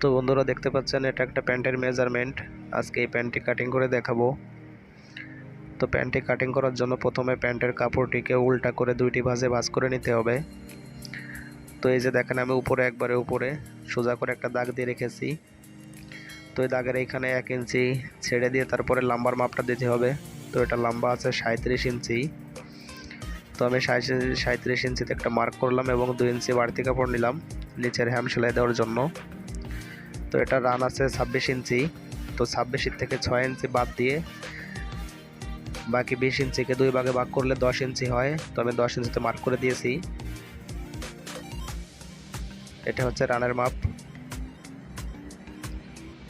তো বন্ধুরা দেখতে পাচ্ছেন এটা একটা প্যান্টের মেজারমেন্ট। আজকে এই প্যান্টটি কাটিং করে দেখাবো। তো প্যান্টটি কাটিং করার জন্য প্রথমে প্যান্টের কাপড়টিকে উল্টা করে দুইটি ভাঁজে ভাঁজ করে নিতে হবে। তো এই যে দেখেন আমি একবারে উপরে সোজা করে একটা দাগ দিয়ে রেখেছি। তো এই দাগের এইখানে 1 ইঞ্চি ছেড়ে দিয়ে তারপরে লম্বার মাপটা দিতে হবে। তো এটা লম্বা আছে 37 ইঞ্চি। তো আমি 37 ইঞ্চিতে একটা মার্ক করলাম এবং 2 ইঞ্চি বাড়তি কাপড় নিলাম নিচের হ্যাম সেলাই দেওয়ার জন্য। তো এটা রান আছে 26 ইঞ্চি। তো 26 থেকে 6 ইঞ্চি বাদ দিয়ে বাকি 20 ইঞ্চিকে 2 ভাগে ভাগ করলে 10 ইঞ্চি হয়। তো আমি 10 ইঞ্চিতে মার্ক করে দিয়েছি। এটা হচ্ছে রানের মাপ।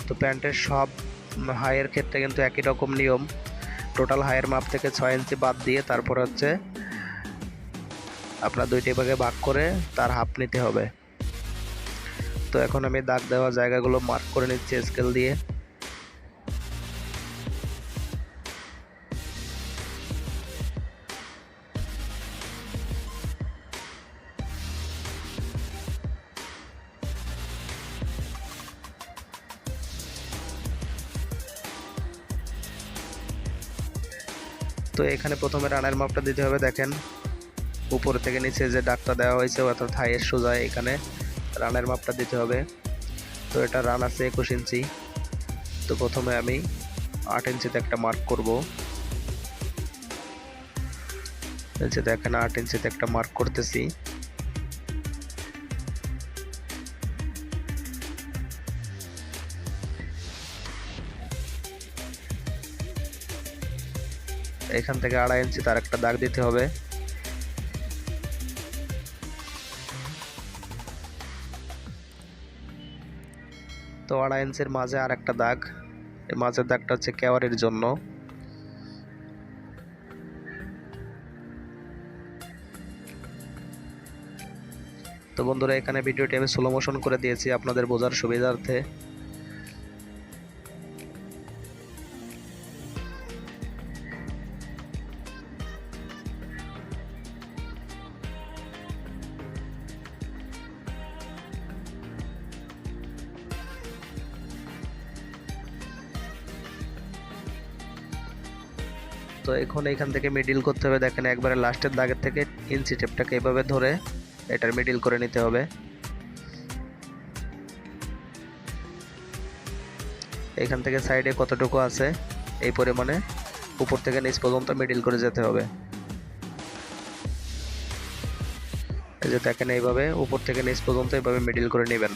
তো প্যান্টের সব হাইয়ের ক্ষেত্রে কিন্তু একই রকম নিয়ম। টোটাল হাইয়ের মাপ থেকে 6 ইঞ্চি বাদ দিয়ে তারপর হচ্ছে আপনার 2টি ভাগে ভাগ করে তার হাফ নিতে হবে। তো এখন আমি দাগ দেওয়া জায়গাগুলো মার্ক করে নিচ্ছি স্কেল দিয়ে। তো এখানে প্রথমে রানের মাপটা দিতে হবে। দেখেন উপর থেকে নিচে যে দাগটা দেওয়া হয়েছে অর্থাৎ থাইয়ের সোজা এখানে রানের মাপটা দিতে হবে। তো এটা রান আছে 21 ইঞ্চি। তো প্রথমে আমি 8 ইঞ্চিতে একটা মার্ক করব। এই যে দেখেন 8 ইঞ্চিতে একটা মার্ক করতেছি। এখান থেকে 2.5 ইঞ্চি তার একটা দাগ দিতে হবে। তো 2.5 ইঞ্চির মাঝে আর একটা দাগ, এই মাঝের দাগটা হচ্ছে কেওয়ারির জন্য। তো বন্ধুরা এখানে ভিডিওটি আমি স্লো মোশন করে দিয়েছি আপনাদের বোঝার সুবিধার্থে। তো এখন এইখান থেকে মিডিল করতে হবে। দেখেন একবারে লাস্টের দাগের থেকে ইঞ্চি টেপটাকে এভাবে ধরে এটার মিডিল করে নিতে হবে। এখান থেকে সাইডে কতটুকু আছে এই পরিমাণে উপর থেকে নিচ পর্যন্ত মিডিল করে যেতে হবে। এই যে দেখেন এইভাবে উপর থেকে নিচ পর্যন্ত এইভাবে মিডিল করে নেবেন।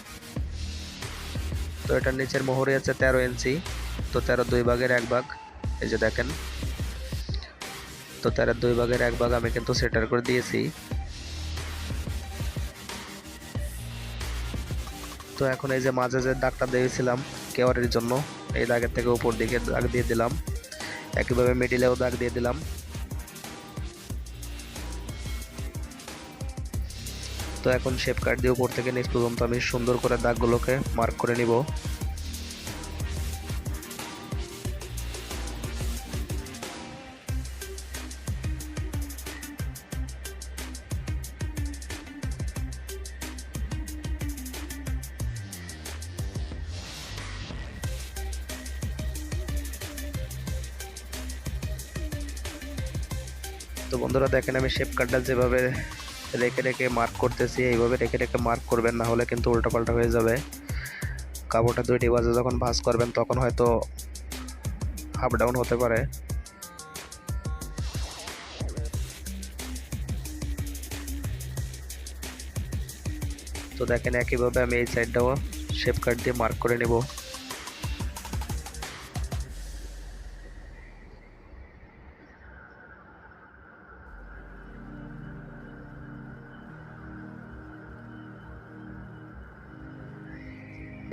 তো এটার নিচের মোহরে আছে 13 ইঞ্চি। তো 13 2 ভাগের 1 ভাগ। এই যে দেখেন তো 13 2 ভাগের 1 ভাগ আমি কিন্তু সেটার করে দিয়েছি। তো এখন এই যে মাঝে যে দাগটা দিয়েছিলাম কেওয়ারের জন্য এই দাগের থেকে উপর দিকে দাগ দিয়ে দিলাম, একইভাবে মিডিলেও দাগ দিয়ে দিলাম। তো এখন শেপ কাট দিয়ে উপর থেকে নিচ পর্যন্ত আমি সুন্দর করে দাগগুলোকে মার্ক করে নিব। তো বন্ধুরা দেখেন আমি শেপ কাটটা যেভাবে রেখে রেখে মার্ক করতেছি এইভাবে রেখে রেখে মার্ক করবেন, না হলে কিন্তু উল্টাপাল্টা হয়ে যাবে। কাপড়টা 2টি ভাঁজে যখন ভাঁজ করবেন তখন হয়তো আপ ডাউন হতে পারে। তো দেখেন একইভাবে আমি এই সাইডটাও শেপ কাট দিয়ে মার্ক করে নেব।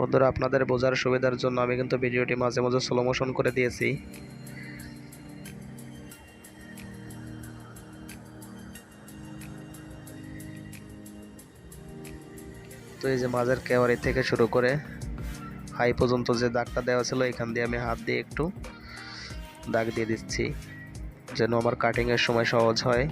বন্ধুরা আপনাদের বোঝার সুবিধার জন্য আমি কিন্তু ভিডিওটি মাঝে মাঝে স্লো মোশন করে দিয়েছি। তো এই যে মাঝের কেওয়ারি থেকে শুরু করে হাই পর্যন্ত যে দাগটা দেওয়া ছিল এখান দিয়ে আমি হাত দিয়ে একটু দাগ দিয়ে দিচ্ছি যেন আমার কাটিং এর সময় সহজ হয়।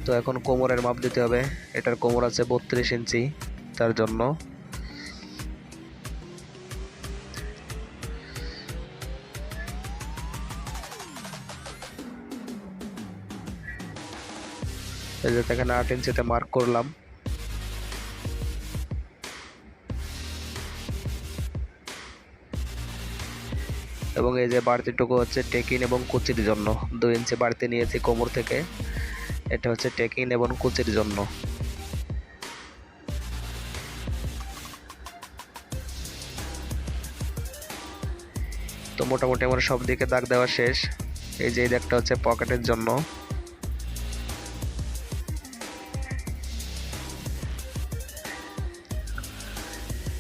তো এখন কোমরের মাপ দিতে হবে। এটার কোমর আছে 32 ইঞ্চি, তার জন্য এই যে এখানে 8 ইঞ্চিতে মার্ক করলাম। এবং এই যে বাড়তিটুকু হচ্ছে টেকিন এবং কুচির জন্য, 2 ইঞ্চি বাড়তি নিয়েছি কোমর থেকে। এটা হচ্ছে টেকিন এবং কুচির জন্য। তো মোটামুটি আমার সব দিকে দাগ দেওয়া শেষ। এই যে এই দাগটা হচ্ছে পকেটের জন্য।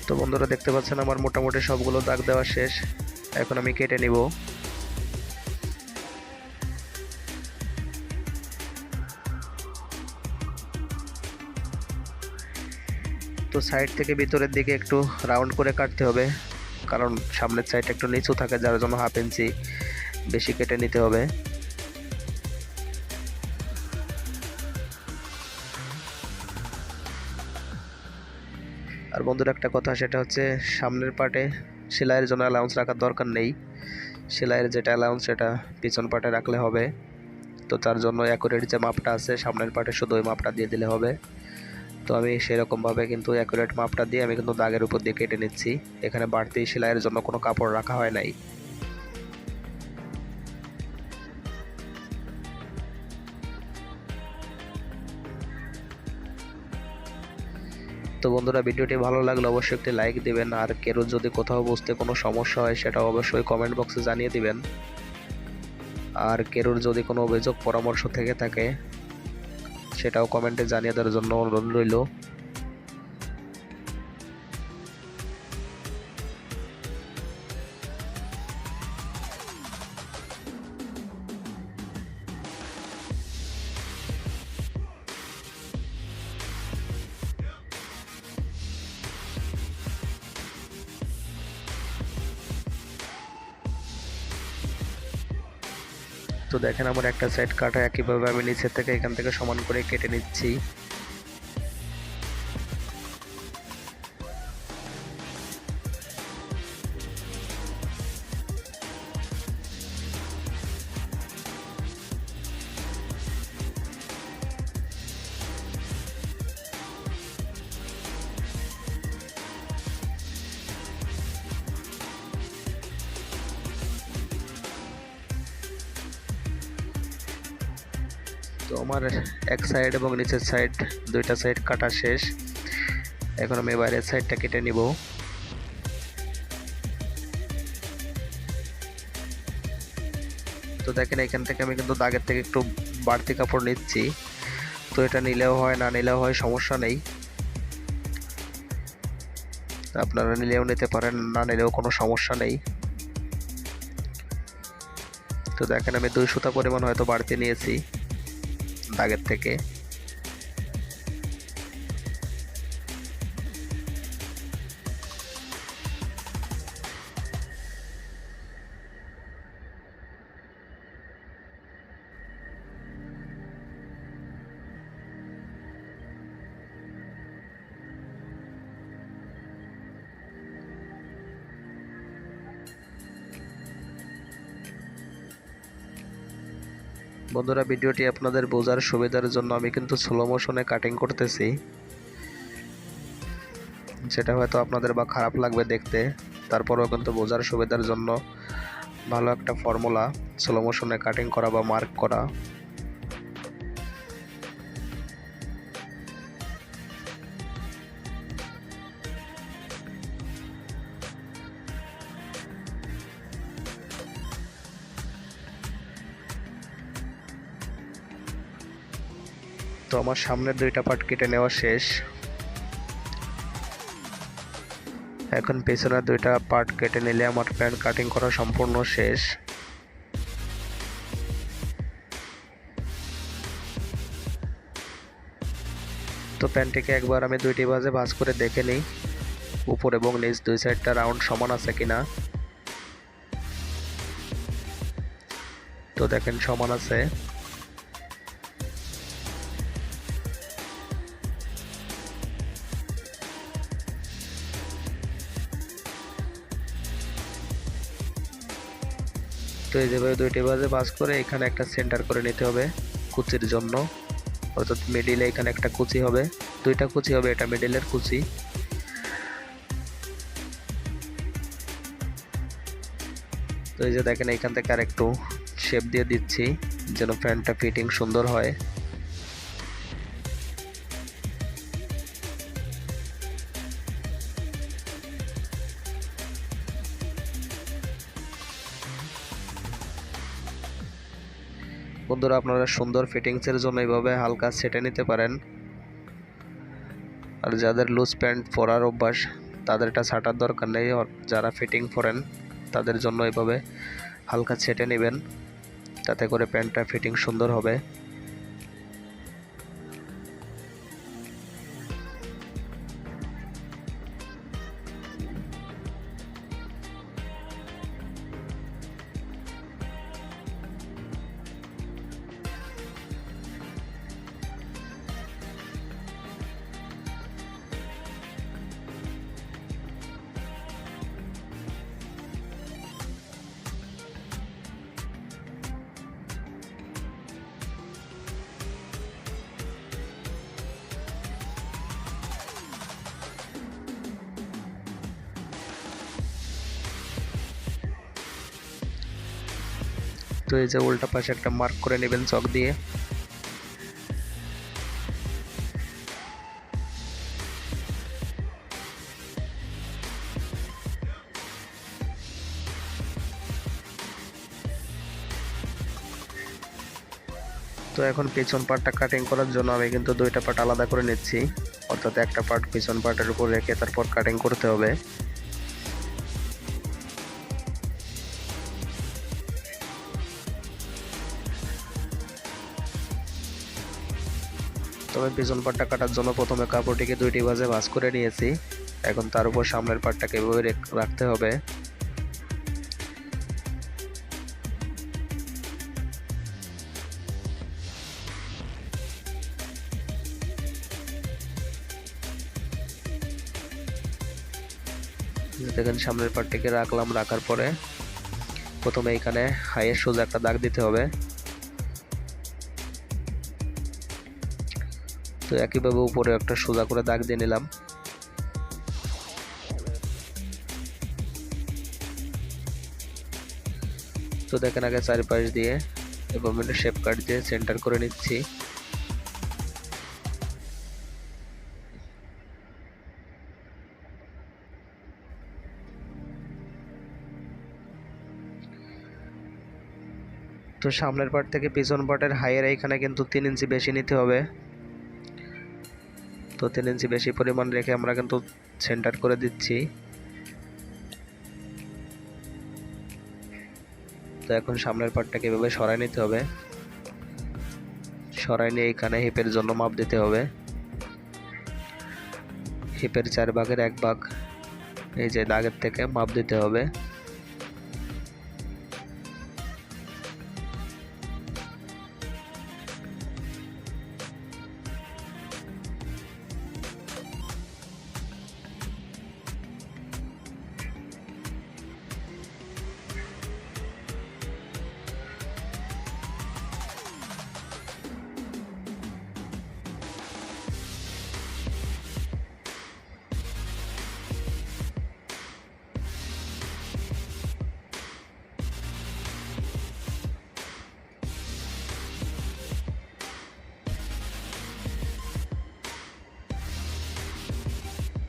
তো বন্ধুরা দেখতে পাচ্ছেন আমার মোটামুটি সবগুলো দাগ দেওয়া শেষ। এখন আমি কেটে নিব। তো সাইড থেকে ভিতরের দিকে একটু রাউন্ড করে কাটতে হবে, কারণ সামনের সাইডটা একটু নিচু থাকে, যার জন্য 1/2 ইঞ্চি বেশি কেটে নিতে হবে। আর বন্ধুরা একটা কথা, সেটা হচ্ছে সামনের পার্টে সেলাইয়ের জন্য অ্যালাউন্স রাখার দরকার নেই। সেলাইয়ের যেটা অ্যালাউন্স সেটা পিছন পার্টে রাখলে হবে। তো তার জন্য অ্যাকুরেট যে মাপটা আছে সামনের পার্টে শুধু ওই মাপটা দিয়ে দিলে হবে। তো আমি সেরকমভাবে কিন্তু অ্যাকুরেট মাপটা দিয়ে আমি কিন্তু দাগের উপর দিয়ে কেটে নিচ্ছি। এখানে বাড়তি সেলাইয়ের জন্য কোনো কাপড় রাখা হয় নাই। তো বন্ধুরা ভিডিওটি ভালো লাগলে অবশ্যই একটি লাইক দিবেন। আর কেউ যদি কোথাও বুঝতে কোনো সমস্যা হয় সেটা অবশ্যই কমেন্ট বক্সে জানিয়ে দিবেন। আর কেউ যদি কোনো অভিযোগ পরামর্শ থেকে থাকে সেটাও কমেন্টে জানিয়ে দেওয়ার জন্য অনুরোধ রইল। তো দেখেন আমার একটা সাইড কাটা, একইভাবে আমি নিচের থেকে এখান থেকে সমান করে কেটে নিচ্ছি। তো আমার এক সাইড এবং নিচের সাইড দুইটা সাইড কাটা শেষ। এখন আমি বাইরের সাইডটা কেটে নিব। তো দেখেন এখান থেকে আমি কিন্তু দাগের থেকে একটু বাড়তি কাপড় নিচ্ছি। তো এটা নিলেও হয়, না নিলেও হয়, সমস্যা নেই। আপনারা নিলেও নিতে পারেন, না নিলেও কোনো সমস্যা নেই। তো দেখেন আমি 2 সুতা পরিমাণ হয়তো বাড়তি নিয়েছি দাগের থেকে। বন্ধুরা ভিডিওটি আপনাদের বোঝার সুবিধার জন্য আমি কিন্তু স্লো মোশনে কাটিং করতেছি, সেটা হয়তো আপনাদের বা খারাপ লাগবে দেখতে, তারপরেও কিন্তু বোঝার সুবিধার জন্য ভালো একটা ফর্মুলা স্লো মোশনে কাটিং করা বা মার্ক করা। তো আমার সামনের 2টা পার্ট কেটে নেওয়া শেষ। এখন পেছনের 2টা পার্ট কেটে নিলে আমার প্যান্ট কাটিং করা সম্পূর্ণ শেষ। তো প্যান্টটিকে একবার আমি 2টি ভাঁজে ভাঁজ করে দেখে নিই উপর এবং নিচ 2 সাইডটা রাউন্ড সমান আছে কিনা। তো দেখেন সমান আছে। তো এই যেভাবে দুইটি ভাঁজে ভাঁজ করে এখানে একটা সেন্টার করে নিতে হবে কুচির জন্য, অর্থাৎ মিডিলে এখানে একটা কুচি হবে, দুইটা কুচি হবে, এটা মিডিলের কুচি। তো এই যে দেখেন এখান থেকে আর একটু শেপ দিয়ে দিচ্ছি যেন প্যান্টটা ফিটিং সুন্দর হয়। বন্ধুরা আপনারা সুন্দর ফিটিংসের জন্য এইভাবে হালকা সেটে নিতে পারেন। আর যাদের লুজ প্যান্ট পরার অভ্যাস তাদের এটা ছাটার দরকার নেই, যারা ফিটিং পরেন তাদের জন্য এইভাবে হালকা ছেটে নেবেন, তাতে করে প্যান্টটা ফিটিং সুন্দর হবে। তো এই যে উল্টা পাশে একটা মার্ক করে নেবেন চক দিয়ে। তো এখন পিছন পার্টটা কাটিং করার জন্য আমি কিন্তু দুইটা পার্ট আলাদা করে নিচ্ছি, অর্থাৎ একটা পার্ট পিছন পার্টের উপর রেখে তারপর কাটিং করতে হবে। তবে পিছন পার্টটা কাটার জন্য প্রথমে কাপড়টিকে দুইটি ভাঁজে ভাঁজ করে নিয়েছি, এখন তার উপর সামনের পার্টটাকে এভাবে রাখতে হবে। দেখেন সামনের পার্টটিকে রাখলাম, রাখার পরে প্রথমে এখানে হাইয়ের সোজা একটা দাগ দিতে হবে। তো একইভাবে উপরে একটা সোজা করে দাগ দিয়ে নিলাম। তো দেখেন আগে চারিপাশ দিয়ে এভাবে শেপ কাট দিয়ে সেন্টার করে নিচ্ছি। তো সামনের পার্ট থেকে পিছন পার্টের হাইয়ের এইখানে কিন্তু 3 ইঞ্চি বেশি নিতে হবে। তো 3 ইঞ্চি বেশি পরিমাণ রেখে আমরা কিন্তু সেন্টার করে দিচ্ছি। তো এখন সামনের পার্টটাকে এভাবে সরাই নিতে হবে, সরাই নিয়ে এখানে হিপের জন্য মাপ দিতে হবে। হিপের 4 ভাগের 1 ভাগ এই যে দাগের থেকে মাপ দিতে হবে।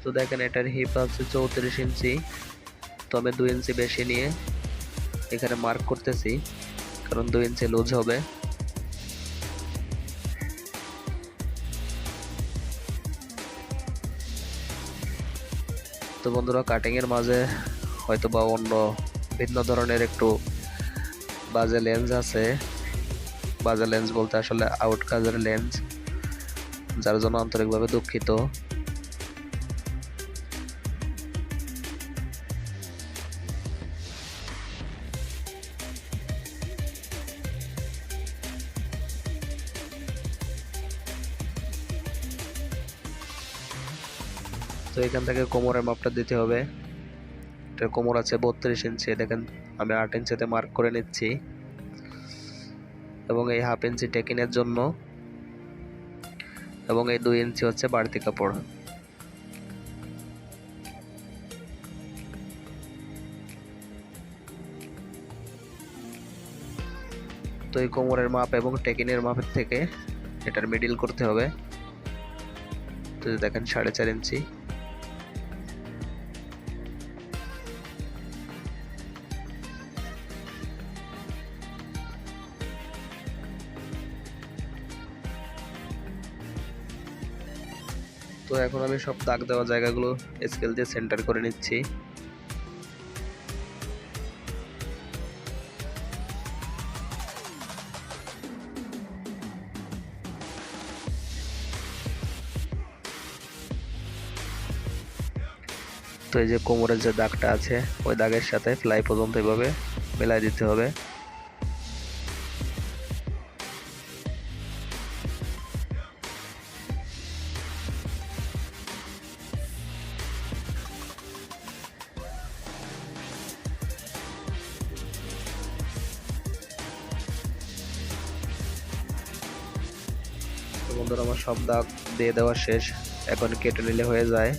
তো দেখেন এটার হিপ আছে 34 ইঞ্চি, তো আমি 2 ইঞ্চি বেশি নিয়ে এখানে মার্ক করতেছি, কারণ 2 ইঞ্চি লুজ হবে। তো বন্ধুরা কাটিং এর মাঝে হয়তো বা অন্য ভিন্ন ধরনের একটু বাজে লেন্স আছে, বাজে লেন্স বলতে আসলে আউট কাজের লেন্স, যার জন্য আন্তরিকভাবে দুঃখিত। তো এখান থেকে কোমরের মাপটা দিতে হবে। এটার কোমর আছে 32 ইঞ্চি, দেখেন আমি 8 ইঞ্চিতে মার্ক করে নিচ্ছি। এবং এই হাফ ইঞ্চি টেকিনের জন্য, এবং এই 2 ইঞ্চি হচ্ছে বাড়তি কাপড়। তো এই কোমরের মাপ এবং টেকিনের মাপের থেকে এটার মিডিল করতে হবে। তো দেখেন 4.5 ইঞ্চি। তো এখন আমি সব দাগ দেওয়া জায়গাগুলো স্কেল দিয়ে সেন্টার করে নিচ্ছি। তো এই যে কোমরের যে দাগটা আছে ওই দাগের সাথে ফ্লাই পর্যন্ত এভাবে মেলায় দিতে হবে। তো বন্ধুরা, আমার সব দাগ দিয়ে দেওয়া শেষ, এখন কেটে নিলে হয়ে যায়।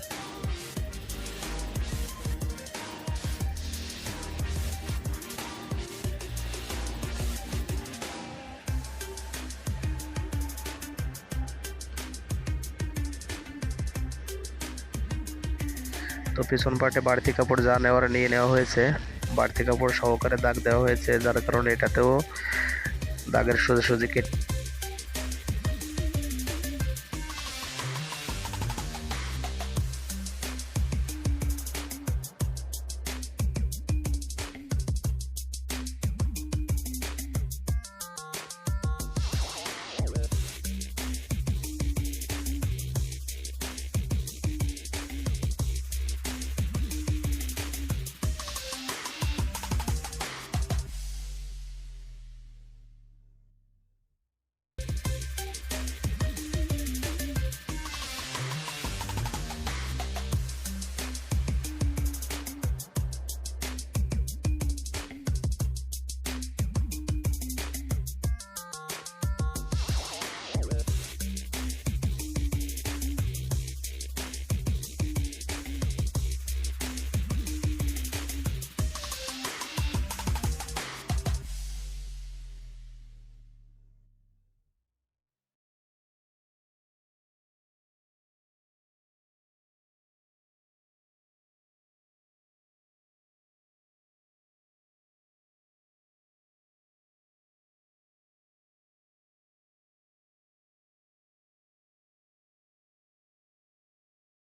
তো পিছন পার্টে বাড়তি কাপড় যা নেওয়ার নিয়ে নেওয়া হয়েছে, বাড়তি কাপড় সহকারে দাগ দেওয়া হয়েছে, যার কারণে এটাতেও দাগের সোজাসুজি